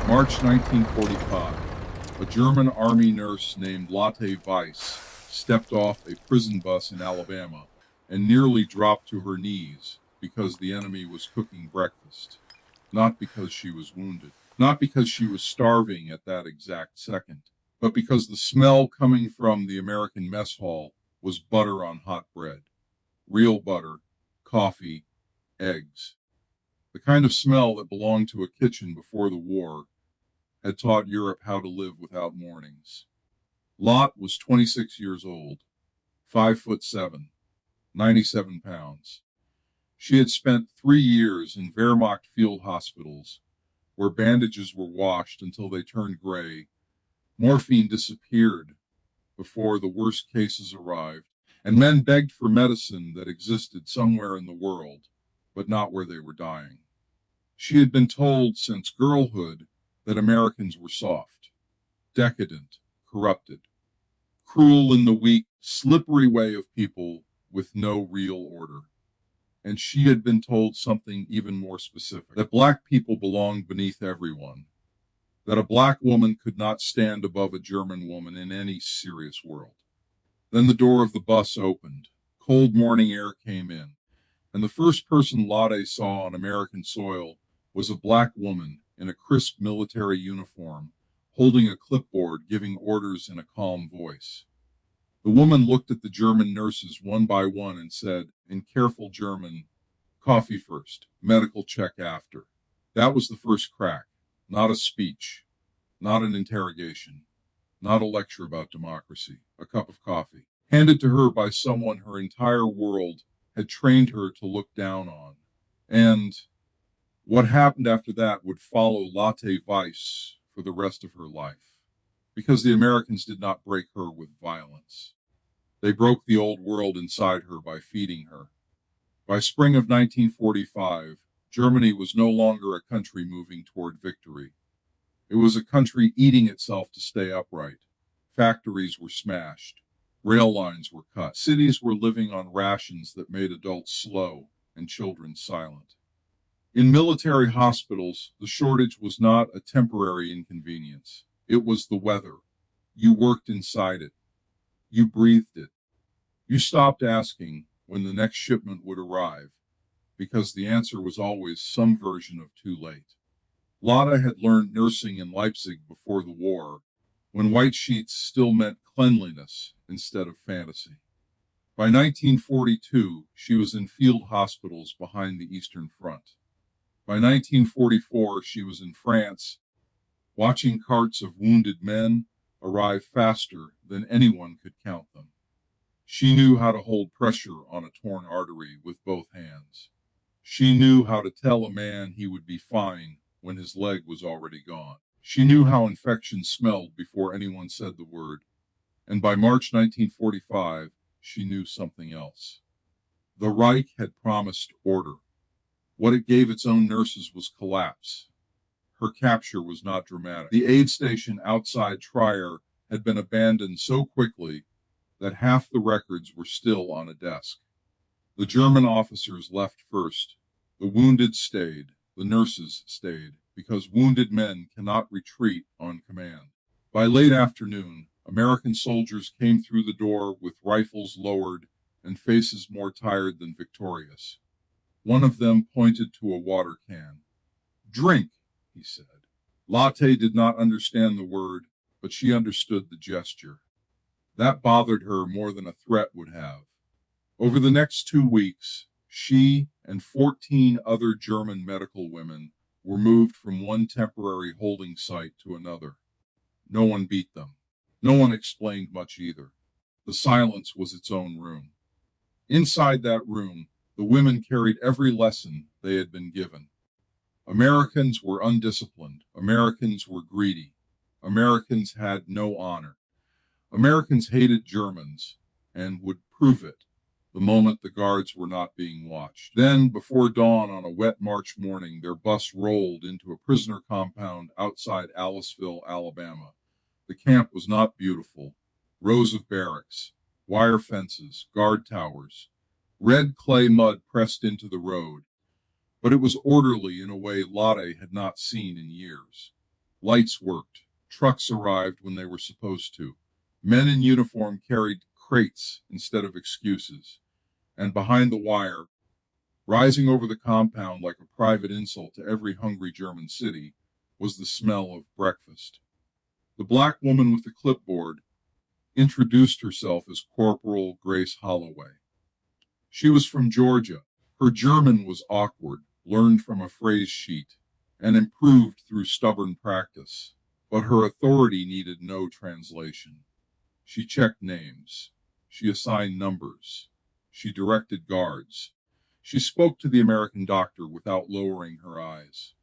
March 1945. A German army nurse named Lotte Weiss stepped off a prison bus in Alabama and nearly dropped to her knees because the enemy was cooking breakfast. Not because she was wounded, not because she was starving at that exact second, but because the smell coming from the American mess hall was butter on hot bread. Real butter, coffee, eggs. The kind of smell that belonged to a kitchen before the war had taught Europe how to live without mornings. Lotte was 26 years old, 5'7", 97 pounds. She had spent 3 years in Wehrmacht field hospitals, where bandages were washed until they turned gray. Morphine disappeared before the worst cases arrived, and men begged for medicine that existed somewhere in the world, but not where they were dying. She had been told since girlhood that Americans were soft, decadent, corrupted, cruel in the weak, slippery way of people with no real order. And she had been told something even more specific, that black people belonged beneath everyone, that a black woman could not stand above a German woman in any serious world. Then the door of the bus opened, cold morning air came in, and the first person Lotte saw on American soil was a black woman in a crisp military uniform, holding a clipboard, giving orders in a calm voice. The woman looked at the German nurses one by one and said, in careful German, "Coffee first, medical check after." That was the first crack, not a speech, not an interrogation, not a lecture about democracy, a cup of coffee, handed to her by someone her entire world had trained her to look down on. And what happened after that would follow Lotte Weiss for the rest of her life, because the Americans did not break her with violence. They broke the old world inside her by feeding her. By spring of 1945, Germany was no longer a country moving toward victory. It was a country eating itself to stay upright. Factories were smashed. Rail lines were cut. Cities were living on rations that made adults slow and children silent. In military hospitals, the shortage was not a temporary inconvenience. It was the weather. You worked inside it. You breathed it. You stopped asking when the next shipment would arrive, because the answer was always some version of too late. Lotte had learned nursing in Leipzig before the war, when white sheets still meant cleanliness instead of fantasy. By 1942, she was in field hospitals behind the Eastern Front. By 1944, she was in France, watching carts of wounded men arrive faster than anyone could count them. She knew how to hold pressure on a torn artery with both hands. She knew how to tell a man he would be fine when his leg was already gone. She knew how infection smelled before anyone said the word. And by March 1945, she knew something else. The Reich had promised order. What it gave its own nurses was collapse. Her capture was not dramatic. The aid station outside Trier had been abandoned so quickly that half the records were still on a desk. The German officers left first. The wounded stayed. The nurses stayed, because wounded men cannot retreat on command. By late afternoon, American soldiers came through the door with rifles lowered and faces more tired than victorious. One of them pointed to a water can. "Drink," he said. Lotte did not understand the word, but she understood the gesture. That bothered her more than a threat would have. Over the next 2 weeks, she and 14 other German medical women were moved from one temporary holding site to another. No one beat them. No one explained much either. The silence was its own room. Inside that room, the women carried every lesson they had been given. Americans were undisciplined. Americans were greedy. Americans had no honor. Americans hated Germans and would prove it the moment the guards were not being watched. Then, before dawn on a wet March morning, their bus rolled into a prisoner compound outside Aliceville, Alabama. The camp was not beautiful. Rows of barracks, wire fences, guard towers, red clay mud pressed into the road. But it was orderly in a way Lotte had not seen in years. Lights worked. Trucks arrived when they were supposed to. Men in uniform carried crates instead of excuses. And behind the wire, rising over the compound like a private insult to every hungry German city, was the smell of breakfast. The black woman with the clipboard introduced herself as Corporal Grace Holloway. She was from Georgia. Her German was awkward, learned from a phrase sheet, and improved through stubborn practice. But her authority needed no translation. She checked names. She assigned numbers. She directed guards. She spoke to the American doctor without lowering her eyes.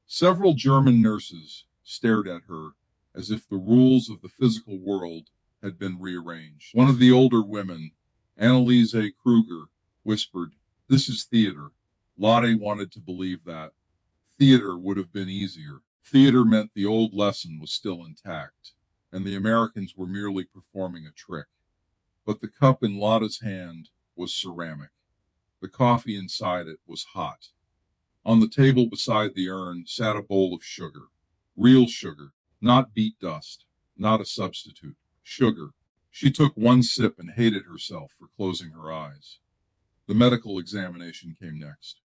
Several German nurses stared at her as if the rules of the physical world had been rearranged. One of the older women, Anneliese Kruger, whispered, "This is theater." Lotte wanted to believe that. Theater would have been easier. Theater meant the old lesson was still intact, and the Americans were merely performing a trick. But the cup in Lotte's hand was ceramic. The coffee inside it was hot. On the table beside the urn sat a bowl of sugar. Real sugar, not beet dust, not a substitute. Sugar. She took one sip and hated herself for closing her eyes. The medical examination came next.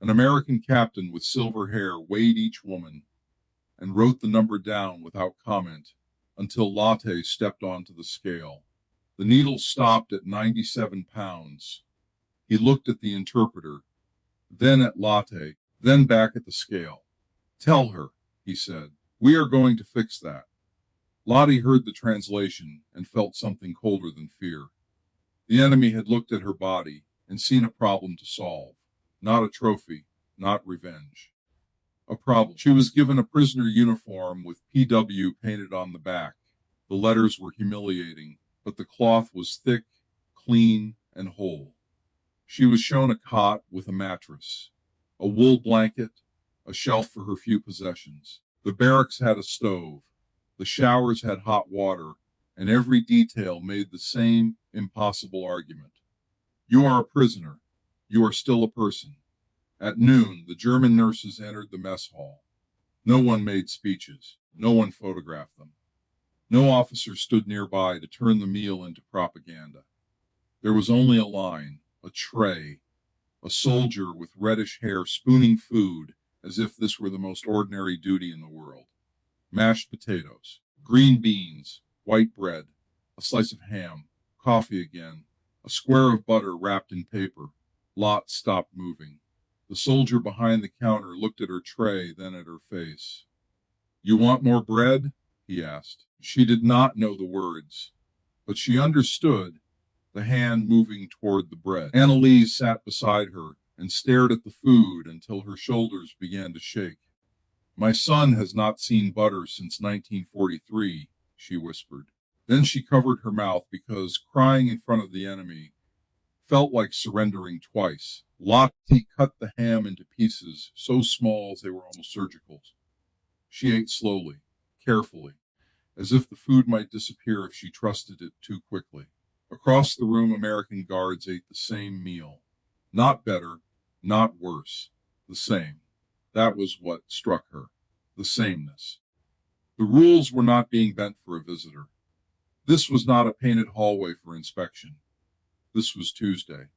An American captain with silver hair weighed each woman and wrote the number down without comment until Lotte stepped onto the scale. The needle stopped at 97 pounds. He looked at the interpreter, then at Lotte, then back at the scale. "Tell her," he said, "we are going to fix that." Lotte heard the translation and felt something colder than fear. The enemy had looked at her body and seen a problem to solve, not a trophy, not revenge. A problem. She was given a prisoner uniform with PW painted on the back. The letters were humiliating, but the cloth was thick, clean, and whole. She was shown a cot with a mattress, a wool blanket, a shelf for her few possessions. The barracks had a stove. The showers had hot water, and every detail made the same impossible argument. You are a prisoner. You are still a person. At noon, the German nurses entered the mess hall. No one made speeches. No one photographed them. No officer stood nearby to turn the meal into propaganda. There was only a line, a tray, a soldier with reddish hair spooning food as if this were the most ordinary duty in the world. Mashed potatoes, green beans, white bread, a slice of ham, coffee again, a square of butter wrapped in paper. Lotte stopped moving. The soldier behind the counter looked at her tray, then at her face. "You want more bread?" he asked. She did not know the words, but she understood, the hand moving toward the bread. Anneliese sat beside her and stared at the food until her shoulders began to shake. "My son has not seen butter since 1943, she whispered. Then she covered her mouth because crying in front of the enemy felt like surrendering twice. Lotte cut the ham into pieces so small they were almost surgical. She ate slowly, carefully, as if the food might disappear if she trusted it too quickly. Across the room, American guards ate the same meal. Not better, not worse, the same. That was what struck her, the sameness. The rules were not being bent for a visitor. This was not a painted hallway for inspection. This was Tuesday.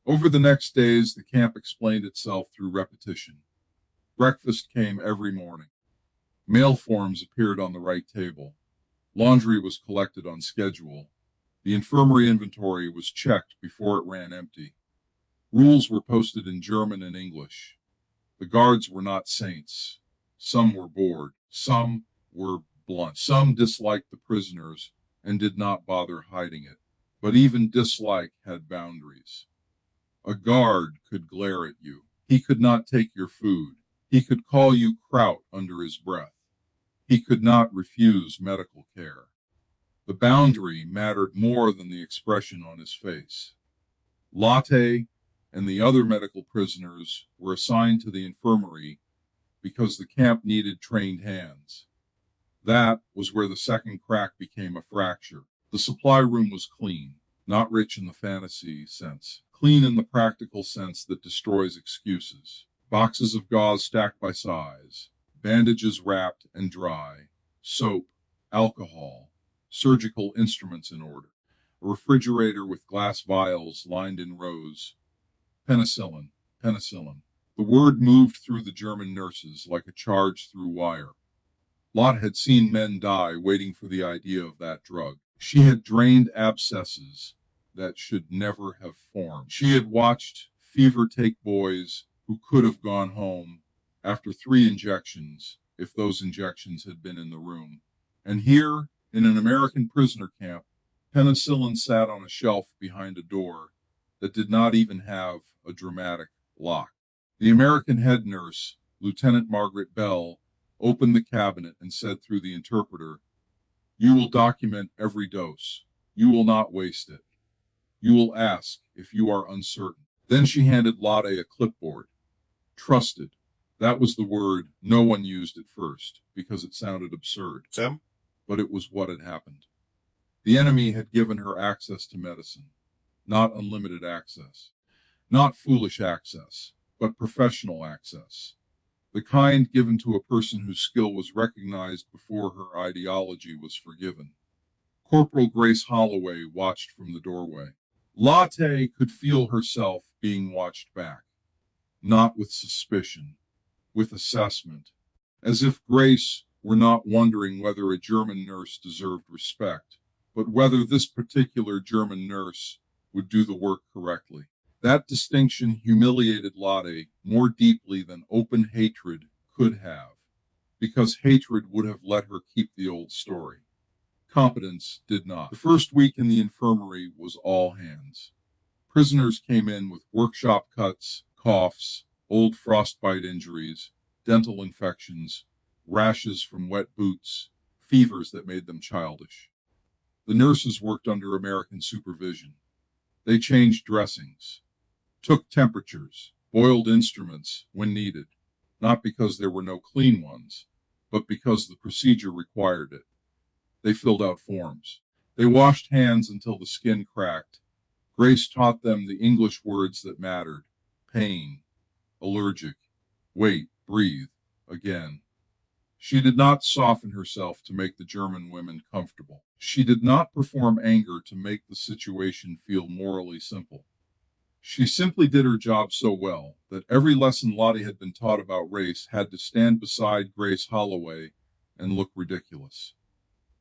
Over the next days, the camp explained itself through repetition. Breakfast came every morning. Mail forms appeared on the right table. Laundry was collected on schedule. The infirmary inventory was checked before it ran empty. Rules were posted in German and English. The guards were not saints. Some were bored. Some were blunt. Some disliked the prisoners and did not bother hiding it. But even dislike had boundaries. A guard could glare at you. He could not take your food. He could call you kraut under his breath. He could not refuse medical care. The boundary mattered more than the expression on his face. Lotte and the other medical prisoners were assigned to the infirmary because the camp needed trained hands. That was where the second crack became a fracture. The supply room was clean, not rich in the fantasy sense, clean in the practical sense that destroys excuses. Boxes of gauze stacked by size, bandages wrapped and dry, soap, alcohol, surgical instruments in order, a refrigerator with glass vials lined in rows. Penicillin, penicillin. The word moved through the German nurses like a charge through wire. Lotte had seen men die waiting for the idea of that drug. She had drained abscesses that should never have formed. She had watched fever take boys who could have gone home after 3 injections if those injections had been in the room. And here, in an American prisoner camp, penicillin sat on a shelf behind a door that did not even have a dramatic lock. The American head nurse, Lieutenant Margaret Bell, opened the cabinet and said through the interpreter, "You will document every dose. You will not waste it. You will ask if you are uncertain." Then she handed Lotte a clipboard. Trusted. That was the word no one used at first because it sounded absurd. Sam? But it was what had happened. The enemy had given her access to medicine. Not unlimited access. Not foolish access, but professional access. The kind given to a person whose skill was recognized before her ideology was forgiven. Corporal Grace Holloway watched from the doorway. Lotte could feel herself being watched back, not with suspicion, with assessment, as if Grace were not wondering whether a German nurse deserved respect, but whether this particular German nurse would do the work correctly. That distinction humiliated Lotte more deeply than open hatred could have, because hatred would have let her keep the old story. Competence did not. The first week in the infirmary was all hands. Prisoners came in with workshop cuts, coughs, old frostbite injuries, dental infections, rashes from wet boots, fevers that made them childish. The nurses worked under American supervision. They changed dressings, took temperatures, boiled instruments when needed, not because there were no clean ones, but because the procedure required it. They filled out forms. They washed hands until the skin cracked. Grace taught them the English words that mattered: pain, allergic, wait, breathe, again. She did not soften herself to make the German women comfortable. She did not perform anger to make the situation feel morally simple. She simply did her job so well that every lesson Lotte had been taught about race had to stand beside Grace Holloway and look ridiculous.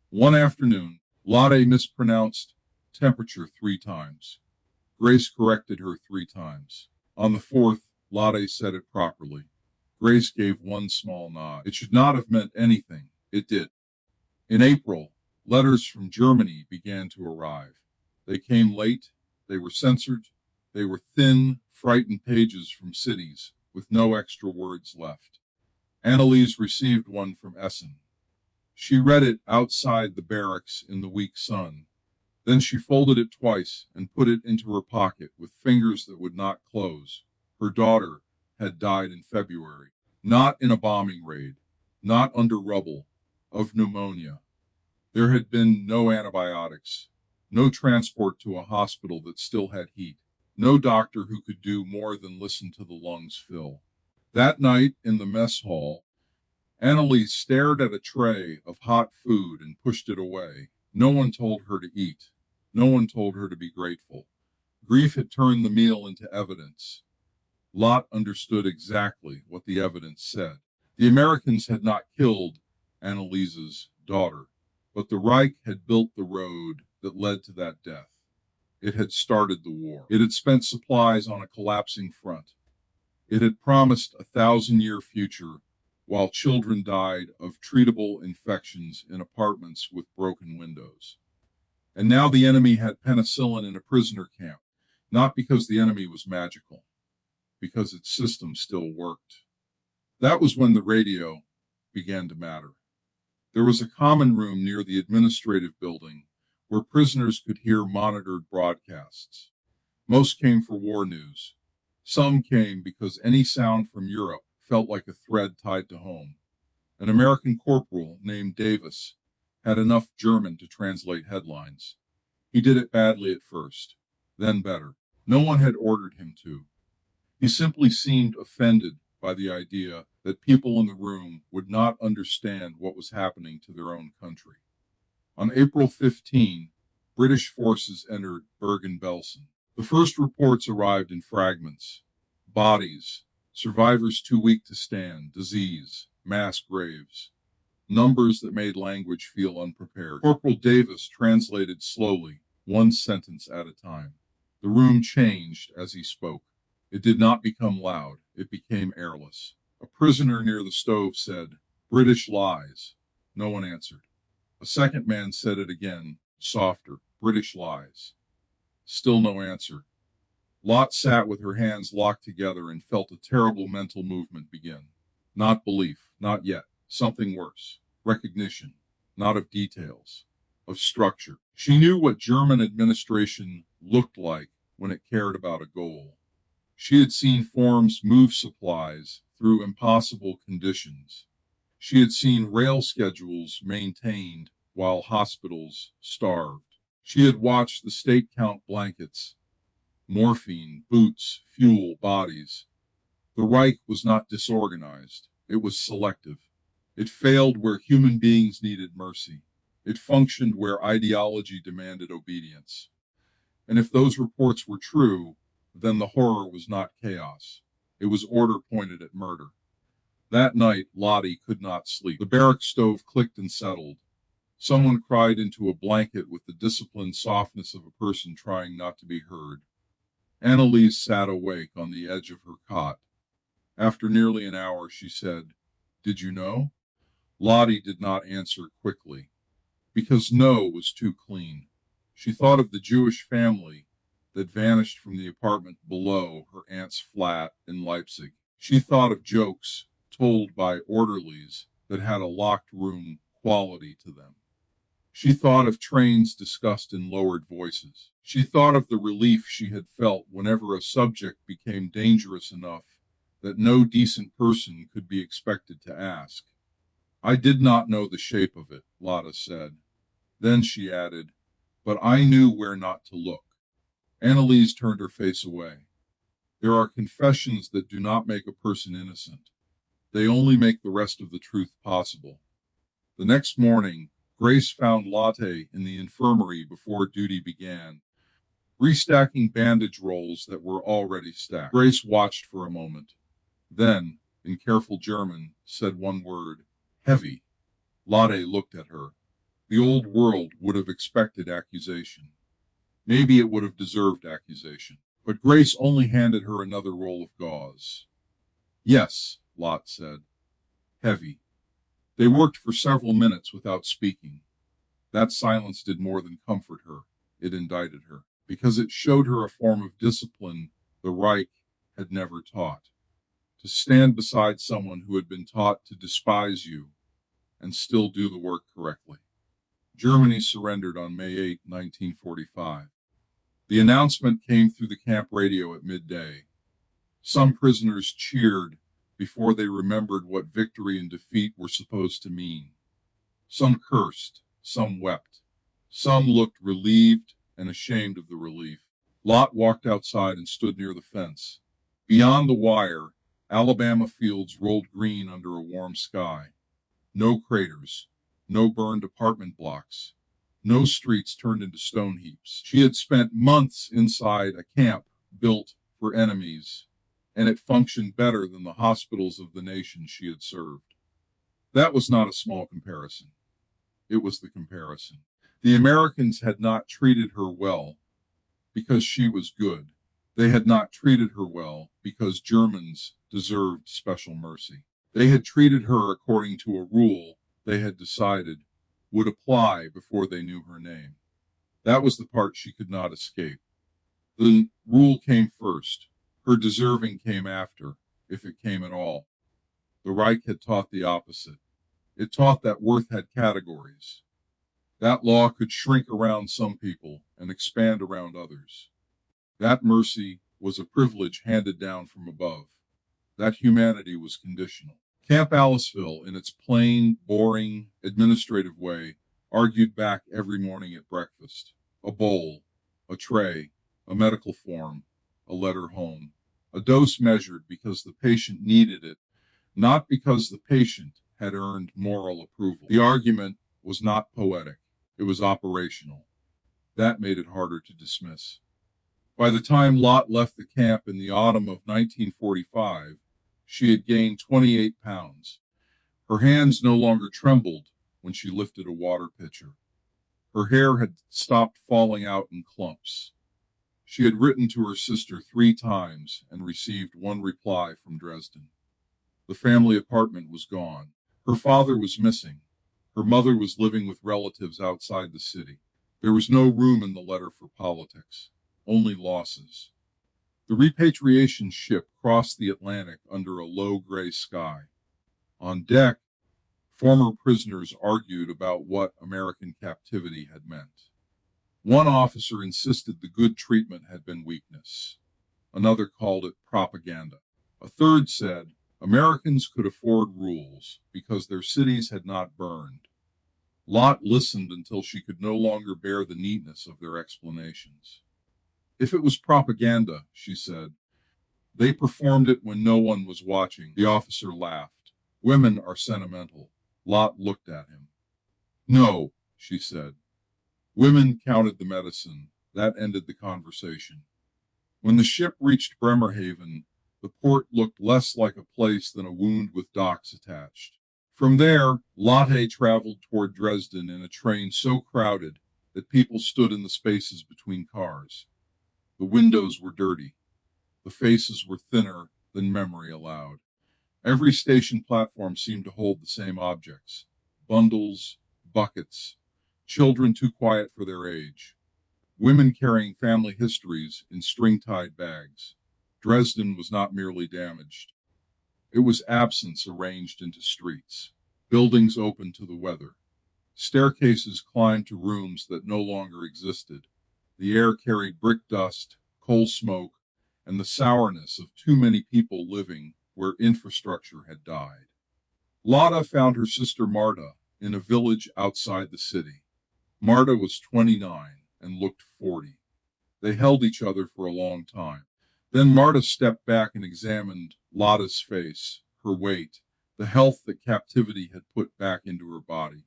One afternoon, Lotte mispronounced temperature 3 times. Grace corrected her 3 times. On the 4th, Lotte said it properly. Grace gave one small nod. It should not have meant anything. It did. In April, letters from Germany began to arrive. They came late. They were censored. They were thin, frightened pages from cities with no extra words left. Annalise received one from Essen. She read it outside the barracks in the weak sun. Then she folded it twice and put it into her pocket with fingers that would not close. Her daughter had died in February, not in a bombing raid, not under rubble, of pneumonia. There had been no antibiotics, no transport to a hospital that still had heat, no doctor who could do more than listen to the lungs fill. That night in the mess hall, Annalise stared at a tray of hot food and pushed it away. No one told her to eat. No one told her to be grateful. Grief had turned the meal into evidence. Lotte understood exactly what the evidence said. The Americans had not killed Annalise's daughter, but the Reich had built the road that led to that death. It had started the war. It had spent supplies on a collapsing front. It had promised a 1,000-year future while children died of treatable infections in apartments with broken windows. And now the enemy had penicillin in a prisoner camp, not because the enemy was magical, because its system still worked. That was when the radio began to matter. There was a common room near the administrative building where prisoners could hear monitored broadcasts. Most came for war news. Some came because any sound from Europe felt like a thread tied to home. An American corporal named Davis had enough German to translate headlines. He did it badly at first, then better. No one had ordered him to. He simply seemed offended by the idea that people in the room would not understand what was happening to their own country. On April 15, British forces entered Bergen-Belsen. The first reports arrived in fragments: bodies, survivors too weak to stand, disease, mass graves, numbers that made language feel unprepared. Corporal Davis translated slowly, one sentence at a time. The room changed as he spoke. It did not become loud. It became airless. A prisoner near the stove said, "British lies." No one answered. A second man said it again, softer, "British lies." Still no answer. Lotte sat with her hands locked together and felt a terrible mental movement begin. Not belief, not yet. Something worse. Recognition, not of details, of structure. She knew what German administration looked like when it cared about a goal. She had seen forms move supplies through impossible conditions. She had seen rail schedules maintained while hospitals starved. She had watched the state count blankets, morphine, boots, fuel, bodies. The Reich was not disorganized. It was selective. It failed where human beings needed mercy. It functioned where ideology demanded obedience. And if those reports were true, then the horror was not chaos. It was order pointed at murder. That night, Lotte could not sleep. The barrack stove clicked and settled. Someone cried into a blanket with the disciplined softness of a person trying not to be heard. Anneliese sat awake on the edge of her cot. After nearly an hour, she said, "Did you know?" Lotte did not answer quickly, because no was too clean. She thought of the Jewish family that vanished from the apartment below her aunt's flat in Leipzig. She thought of jokes told by orderlies that had a locked room quality to them. She thought of trains discussed in lowered voices. She thought of the relief she had felt whenever a subject became dangerous enough that no decent person could be expected to ask. "I did not know the shape of it," Lotte said. Then she added, "But I knew where not to look." Anneliese turned her face away. There are confessions that do not make a person innocent. They only make the rest of the truth possible. The next morning, Grace found Lotte in the infirmary before duty began, restacking bandage rolls that were already stacked. Grace watched for a moment, then, in careful German, said one word, "Heavy." Lotte looked at her. The old world would have expected accusation. Maybe it would have deserved accusation. But Grace only handed her another roll of gauze. "Yes," Lotte said. "Heavy." They worked for several minutes without speaking. That silence did more than comfort her. It indicted her, because it showed her a form of discipline the Reich had never taught. To stand beside someone who had been taught to despise you and still do the work correctly. Germany surrendered on May 8, 1945. The announcement came through the camp radio at midday. Some prisoners cheered before they remembered what victory and defeat were supposed to mean. Some cursed, some wept. Some looked relieved and ashamed of the relief. Lotte walked outside and stood near the fence. Beyond the wire, Alabama fields rolled green under a warm sky. No craters, no burned apartment blocks, no streets turned into stone heaps. She had spent months inside a camp built for enemies, and it functioned better than the hospitals of the nation she had served. That was not a small comparison. It was the comparison. The Americans had not treated her well because she was good. They had not treated her well because Germans deserved special mercy. They had treated her according to a rule they had decided would apply before they knew her name. That was the part she could not escape. The rule came first. Her deserving came after, if it came at all. The Reich had taught the opposite. It taught that worth had categories. That law could shrink around some people and expand around others. That mercy was a privilege handed down from above. That humanity was conditional. Camp Aliceville, in its plain, boring, administrative way, argued back every morning at breakfast. A bowl, a tray, a medical form, a letter home. a dose measured because the patient needed it, not because the patient had earned moral approval. The argument was not poetic, it was operational. That made it harder to dismiss. By the time Lotte left the camp in the autumn of 1945, she had gained 28 pounds. Her hands no longer trembled when she lifted a water pitcher. Her hair had stopped falling out in clumps. She had written to her sister 3 times and received 1 reply from Dresden. The family apartment was gone. Her father was missing. Her mother was living with relatives outside the city. There was no room in the letter for politics, only losses. The repatriation ship crossed the Atlantic under a low gray sky. On deck, former prisoners argued about what American captivity had meant. One officer insisted the good treatment had been weakness. Another called it propaganda. A third said Americans could afford rules because their cities had not burned. Lotte listened until she could no longer bear the neatness of their explanations. If it was propaganda, she said, they performed it when no one was watching. The officer laughed. Women are sentimental. Lotte looked at him. No, she said. Women counted the medicine. That ended the conversation. When the ship reached Bremerhaven, the port looked less like a place than a wound with docks attached. From there, Lotte traveled toward Dresden in a train so crowded that people stood in the spaces between cars. The windows were dirty. The faces were thinner than memory allowed. Every station platform seemed to hold the same objects: bundles, buckets, children too quiet for their age, women carrying family histories in string-tied bags. Dresden was not merely damaged. It was absence arranged into streets, buildings open to the weather. Staircases climbed to rooms that no longer existed. The air carried brick dust, coal smoke, and the sourness of too many people living where infrastructure had died. Lotte found her sister Marta in a village outside the city. Marta was 29 and looked 40. They held each other for a long time. Then Marta stepped back and examined Lotte's face, her weight, the health that captivity had put back into her body.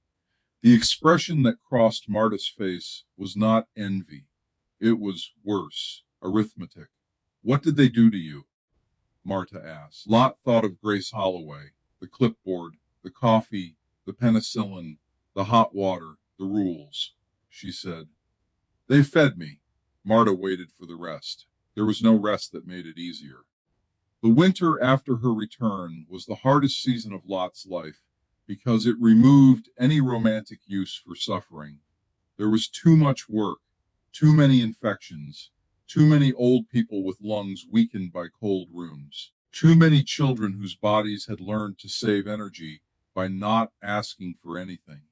The expression that crossed Marta's face was not envy. It was worse, arithmetic. What did they do to you? Marta asked. Lotte thought of Grace Holloway, the clipboard, the coffee, the penicillin, the hot water, the rules. She said, they fed me. Marta waited for the rest. There was no rest that made it easier. The winter after her return was the hardest season of Lotte's life because it removed any romantic use for suffering. There was too much work, too many infections, too many old people with lungs weakened by cold rooms, too many children whose bodies had learned to save energy by not asking for anything.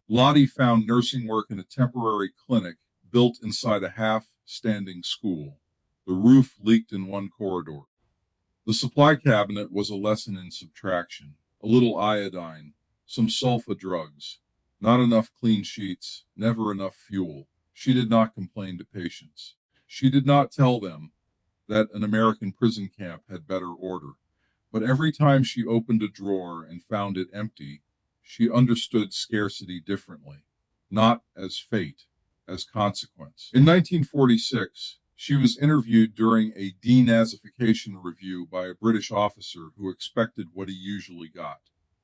Lotte found nursing work in a temporary clinic built inside a half-standing school. The roof leaked in one corridor. The supply cabinet was a lesson in subtraction. A little iodine, some sulfa drugs, not enough clean sheets, never enough fuel. She did not complain to patients. She did not tell them that an American prison camp had better order. But every time she opened a drawer and found it empty, she understood scarcity differently, not as fate, as consequence. In 1946, she was interviewed during a denazification review by a British officer who expected what he usually got: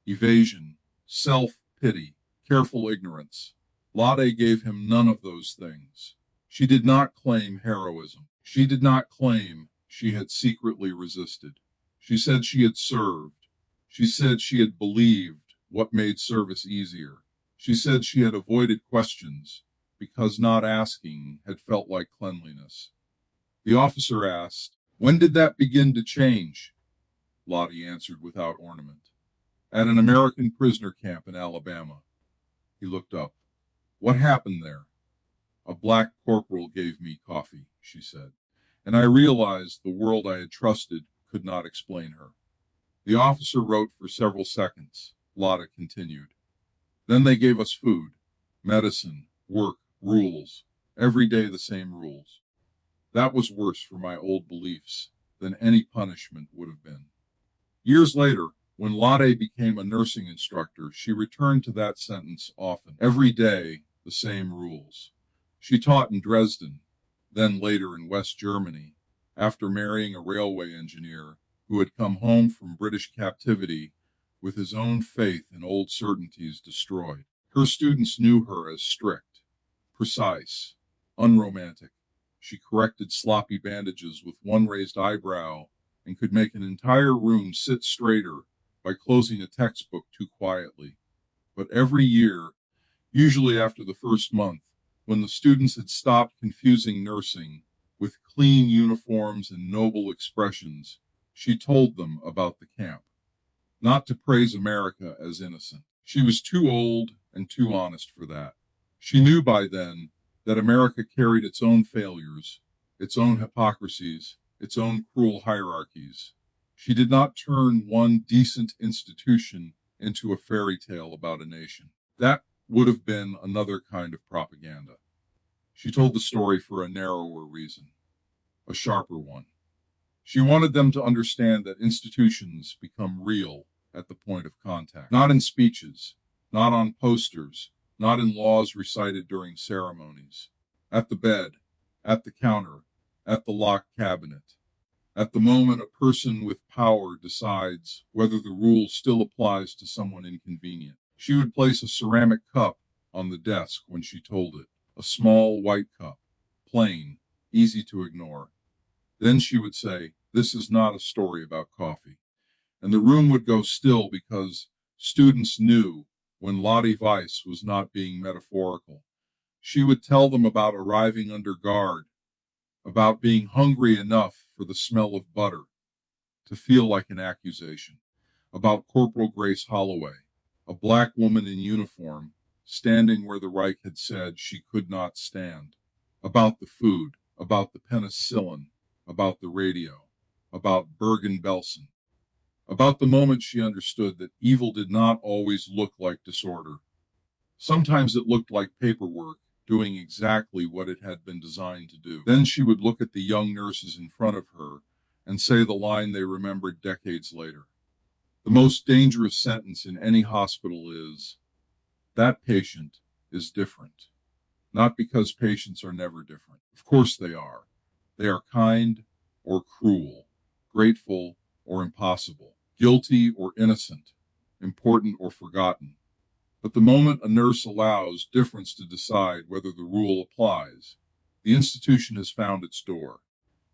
evasion, self-pity, careful ignorance. Lotte gave him none of those things. She did not claim heroism. She did not claim she had secretly resisted. She said she had served. She said she had believed what made service easier. She said she had avoided questions because not asking had felt like cleanliness. The officer asked, when did that begin to change? Lotte answered without ornament. At an American prisoner camp in Alabama. He looked up. What happened there? A black corporal gave me coffee, she said, and I realized the world I had trusted could not explain her. The officer wrote for several seconds. Lotte continued. Then they gave us food, medicine, work, rules. Every day the same rules. That was worse for my old beliefs. than any punishment would have been. Years later, when Lotte became a nursing instructor, she returned to that sentence often. Every day, the same rules. She taught in Dresden, then later in West Germany, after marrying a railway engineer who had come home from British captivity with his own faith and old certainties destroyed. Her students knew her as strict, precise, unromantic. She corrected sloppy bandages with one raised eyebrow and could make an entire room sit straighter by closing a textbook too quietly. But every year, usually after the first month, when the students had stopped confusing nursing with clean uniforms and noble expressions, she told them about the camp. Not to praise America as innocent. She was too old and too honest for that. She knew by then that America carried its own failures, its own hypocrisies, its own cruel hierarchies. She did not turn one decent institution into a fairy tale about a nation. That would have been another kind of propaganda. She told the story for a narrower reason, a sharper one. She wanted them to understand that institutions become real at the point of contact, not in speeches, not on posters, not in laws recited during ceremonies, at the bed, at the counter, at the locked cabinet. At the moment a person with power decides whether the rule still applies to someone inconvenient. She would place a ceramic cup on the desk when she told it, a small white cup, plain, easy to ignore. Then she would say, "This is not a story about coffee." And the room would go still because students knew when Lotte Weiss was not being metaphorical. She would tell them about arriving under guard, about being hungry enough for the smell of butter to feel like an accusation, about Corporal Grace Holloway, a black woman in uniform, standing where the Reich had said she could not stand, about the food, about the penicillin, about the radio, about Bergen-Belsen, about the moment she understood that evil did not always look like disorder. Sometimes it looked like paperwork, doing exactly what it had been designed to do. Then she would look at the young nurses in front of her and say the line they remembered decades later. The most dangerous sentence in any hospital is, "That patient is different." Not because patients are never different. Of course they are. They are kind or cruel, grateful or impossible, guilty or innocent, important or forgotten. But the moment a nurse allows difference to decide whether the rule applies, the institution has found its door.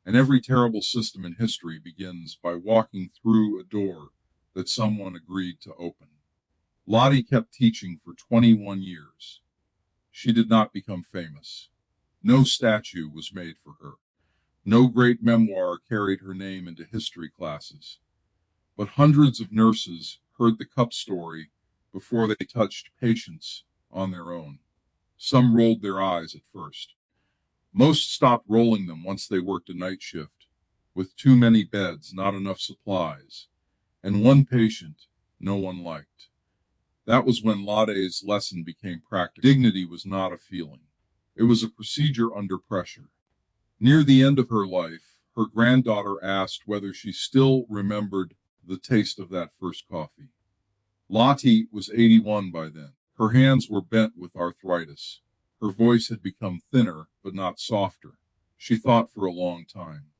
And every terrible system in history begins by walking through a door that someone agreed to open. Lotte kept teaching for 21 years. She did not become famous. No statue was made for her. No great memoir carried her name into history classes. But hundreds of nurses heard the cup story before they touched patients on their own. Some rolled their eyes at first. Most stopped rolling them once they worked a night shift, with too many beds, not enough supplies, and one patient no one liked. That was when Lotte's lesson became practical. Dignity was not a feeling. It was a procedure under pressure. Near the end of her life, her granddaughter asked whether she still remembered the taste of that first coffee. Lotte was 81 by then. Her hands were bent with arthritis. Her voice had become thinner, but not softer. She thought for a long time.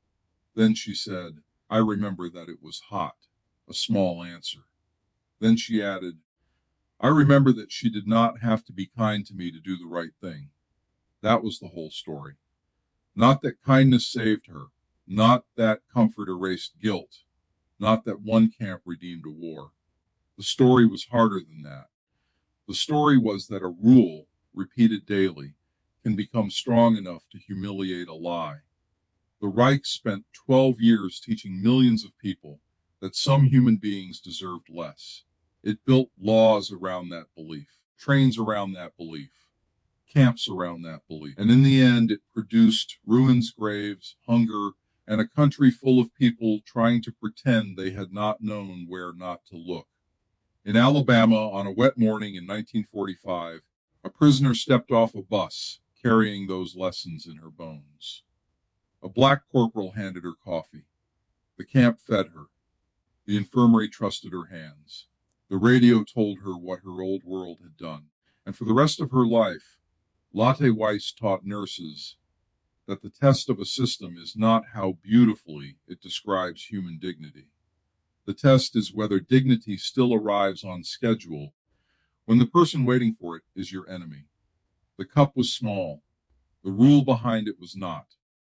Then she said, "I remember that it was hot," a small answer. Then she added, "I remember that she did not have to be kind to me to do the right thing." That was the whole story. Not that kindness saved her, not that comfort erased guilt, not that one camp redeemed a war. The story was harder than that. The story was that a rule, repeated daily, can become strong enough to humiliate a lie. The Reich spent 12 years teaching millions of people that some human beings deserved less. It built laws around that belief, trains around that belief, camps around that belief. And in the end, it produced ruins, graves, hunger, and a country full of people trying to pretend they had not known where not to look. In Alabama, on a wet morning in 1945, a prisoner stepped off a bus carrying those lessons in her bones. A black corporal handed her coffee. The camp fed her. The infirmary trusted her hands. The radio told her what her old world had done. And for the rest of her life, Lotte Weiss taught nurses that the test of a system is not how beautifully it describes human dignity. The test is whether dignity still arrives on schedule when the person waiting for it is your enemy. The cup was small. The rule behind it was not.